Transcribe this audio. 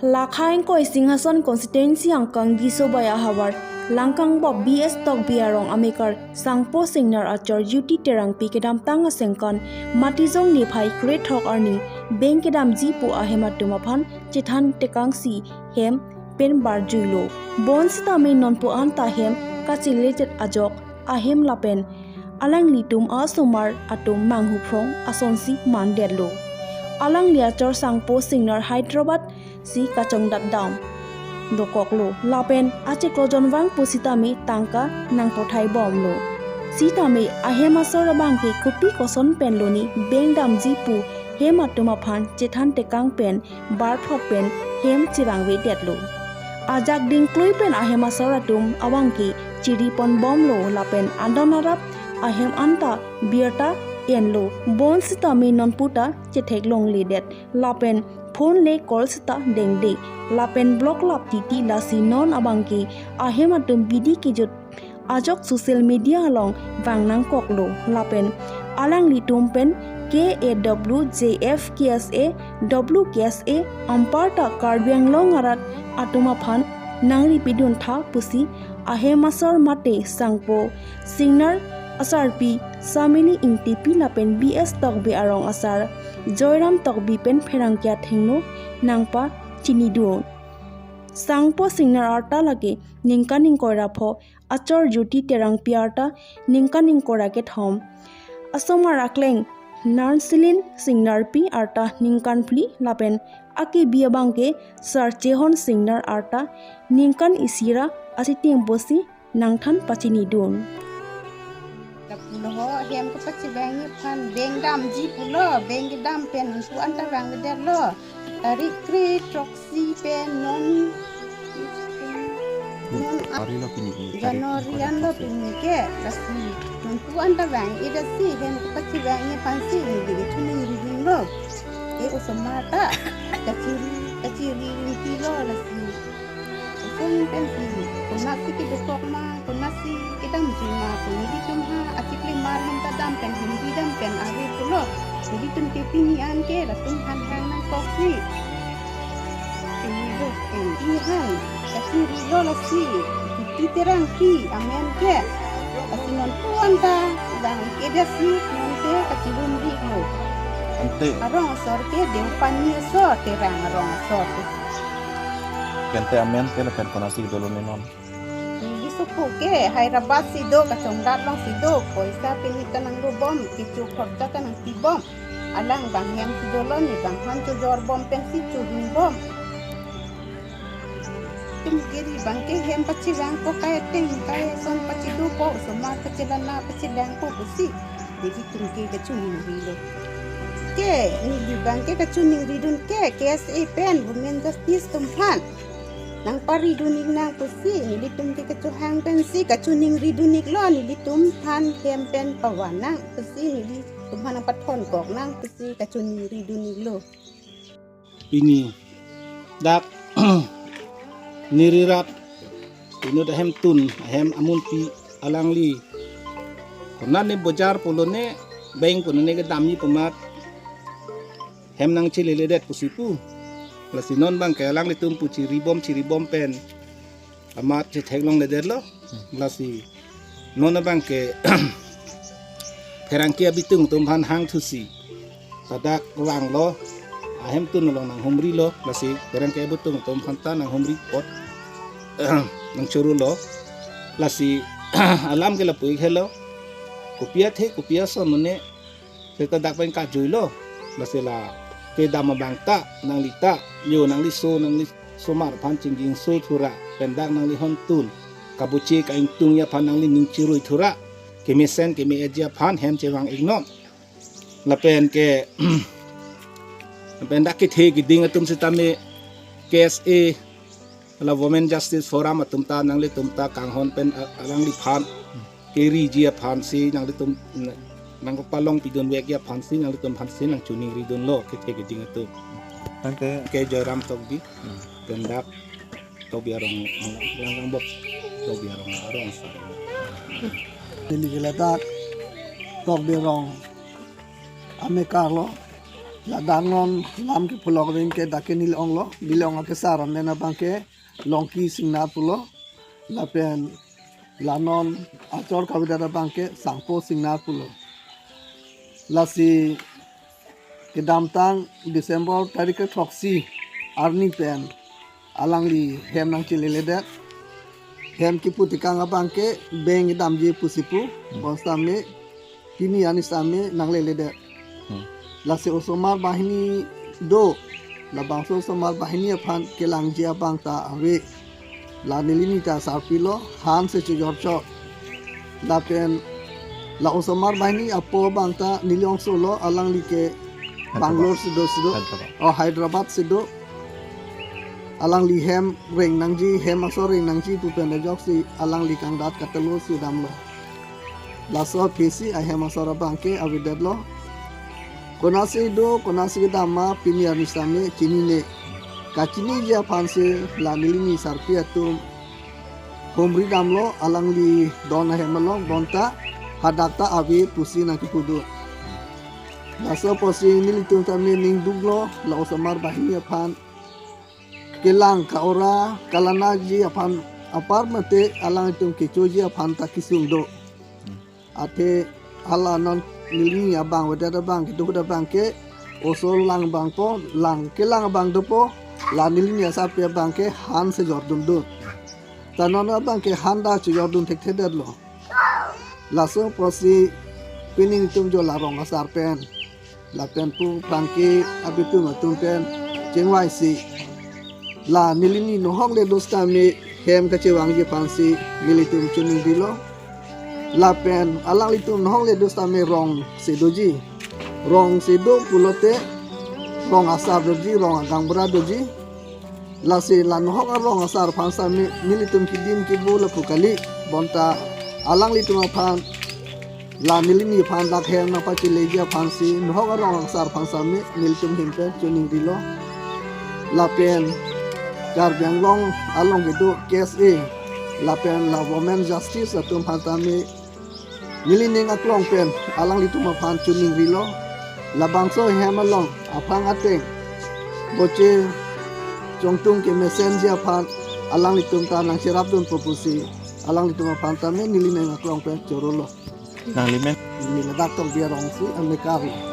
Lakhain ko Singhasan constituency ang kang gisobaya hawar langkang bob BS tok biarong Amerikar sangpo singnar achor duty terang pi kedam tanga sengkon matizong ni phai great hok arni bank kedam jipu ahematumaphan chithan tekangsi hem pen barjuilo bons ta me nonpo anta hem kachilete ajok ahem lapen alang litum asomar atum manghuphrong asonsi mandelo alang liachor sangpo singnar Hyderabad si kachongdat dam dokoklo lapen ache klojonwang pusitami tangka nang pothai bomlo sitami ahemasor bangke kupi koson penloni bengdam jipu hematuma phan chethan tekang pen barphot pen hem chirangwe detlo ajak ding klui pen ahemasor atum awangki chiripon bomlo lapen andonarap ahem anta bierta enlo bonsitami nonputa chethek longli det lapen phone le calls ta dengde lapen block lap titi lasi non abangki ahematum bidi kijut ajok social media along wangnang koklo lapen alang litum pen KAWJF KSA WKSA amparta karbiang longarat atuma phan nangri pidun tha pusi ahemasor mate sangpo singnar asarpi samini ingtipi lapen BS tokbe arong asar Joyram tokbi pen pherangkya thengno nangpa chinidu sangpo singnar arta lage ningkaning kora pho achor juti terang piarta ningkaning kora ke thom asoma rakleng narsilin singnar pi arta ningkan pli lapen aki biabangke sarchehon singnar arta ningkan isira asiting bosi nangthan pachinidun Pulo hem ko pachi bangi pan bengdam ji pulo bengdam pen su antarang der lo tarik kri troksi pen non Ari lo kini Janorian lo pini ke rasi non tu antarang ida si hem ko pachi bangi pan si ni tuning riding lo e usmata kaciri ni lo rasi Kung pensi, kung nasi kita sokma, kung nasi kita mujima, kung hindi cuma asikli marham tadam pen hindi dam pen ari pulo, hindi tun ke pinian ke, ratun han nang koksi. Ini lo, ini han, kasi rilo lasi, terang ki, amen ke, kasi non tuan ta, dan keda si non ke kacilun rilo. Ante Arong sor ke depan ni sor terang arong sor. kente amen ke lepen konasi dolo nenon. Hindi supo ke Hyderabad sido kacongdat long sido koisa pinita ng rubom kicu korta ka ng tibom alang banghem sidolo ni banghan jor bom pensi chuding bom tumgiri bangke hem pachirang ko kaya ting kaya son pachidu po sumar pachilana pachilang ko kusi jadi tumke kacuning rilo ke ni bangke kacuning ridun ke KSA pen women justice tumphan nang paridunig nang pusi nilitum ti kacuhang pensi kacuning ridunig lo nilitum han hempen pawanang pusi nilitum han pathon kok nang pusi kacuning ridunig lo ini dak nirirat ino da hem tun hem amunti alangli kona ne bojar polone bank kono ne damni pemat hem nang chilele det pusipu lasinon bang kaya lang litum pu ciribom pen amat cethek long leder lo lasi nona bang ke perangkia bitung tumhan hang thusi sadak rang lo ahem tun long nang humri lo lasi perangkia butung tumhan ta nang humri pot nang churu lo lasi alam ke la pui khelo kupia son ne se ta dak pen ka jui lo lasi la ke dama bangta nang lita yo nang li somar pan chingging so thura pendak nang li hon tun kabuchi ka ingtung ya pan nang li ning chirui thura ke mesen ke me eja pan hem chewang ignon la pen ke pendak ke the giding atum sitame KSA la women justice forum atum ta nang li tumta kang hon pen alang li pan ke ri jia pan si nang li tum nang ko palong pidon wek ya phansi nang litum phansi nang chuning ridon lo ke geding atu Ante ke joram tokbi kendak tobi arong lang bob tobi arong sa Ini gelatak tok berong Amerika lo la dangon lam ke pulok rin ke dakenil ong lo bilong ke saram nena bangke longki singna pulo la pen lanon acor kabidara bangke sangpo singna pulo la si ke damtang Desember tarik ke troksi arni pen alangli hem nang chileledet hem ki putikang bangke beng damji pusipu bostame kini anisame nangleledet la se osomar bahini do la bangso somar bahini aphan kelang jia bangta awe la nilini ta sarpilo han se chijorcho la pen la osomar bahini apo bangta niliong solo alang like Bangalore sido o Hyderabad sido alang li hem ring nangji hem aso ring nangji pupen jok si alang li kangdat katelo si damlo la so pesi a hem aso bangke avidedlo konasi do konasi dama piniar nisame cinine kacini ja panse la nilini sarpi atum homri damlo alang li dona hemalong bonta hadakta avi pusi nakipudu la so posi nilitung tami ning duglo la osamar bahini aphan kelang ka ora kalana ji aphan apar mate alang itung kechoji aphan takisung do ate ala non nilini abang wadada bang kitu da bang ke osol lang bang po lang ke lang bang do po la nilini asapya bang ke han se jordum do tanona bang ke handa chu jordum thek theder lo la so posi pining tum jo la rong asar pen la pen pu bang ke abitu matung pen jengwai si la nilini no hong le dosta me hem ka chewang ji pansi nilitum chuning dilo la pen alang litum nohong le dosta me rong sedoji rong sedo pulote rong asar doji rong agang bra doji la se la nohong rong asar pansa me nilitum kidim kibu la pukali bonta alang litum aphan la nilini phan dak hem na pa chileja phansi nohong rong asar pansa me nilitum himpe chuning dilo la pen jar benglong along gitu case e la pen la women justice atum pantami nilining aklong pen alang litu ma phan chuning rilo la bangso hemalong aphang ateng boche chongtung ke messenger phan alang litum ta nang sirap dun popusi alang litu ma phan tami nilining aklong pen chorolo Nang limen nila dak tong biarong si amekari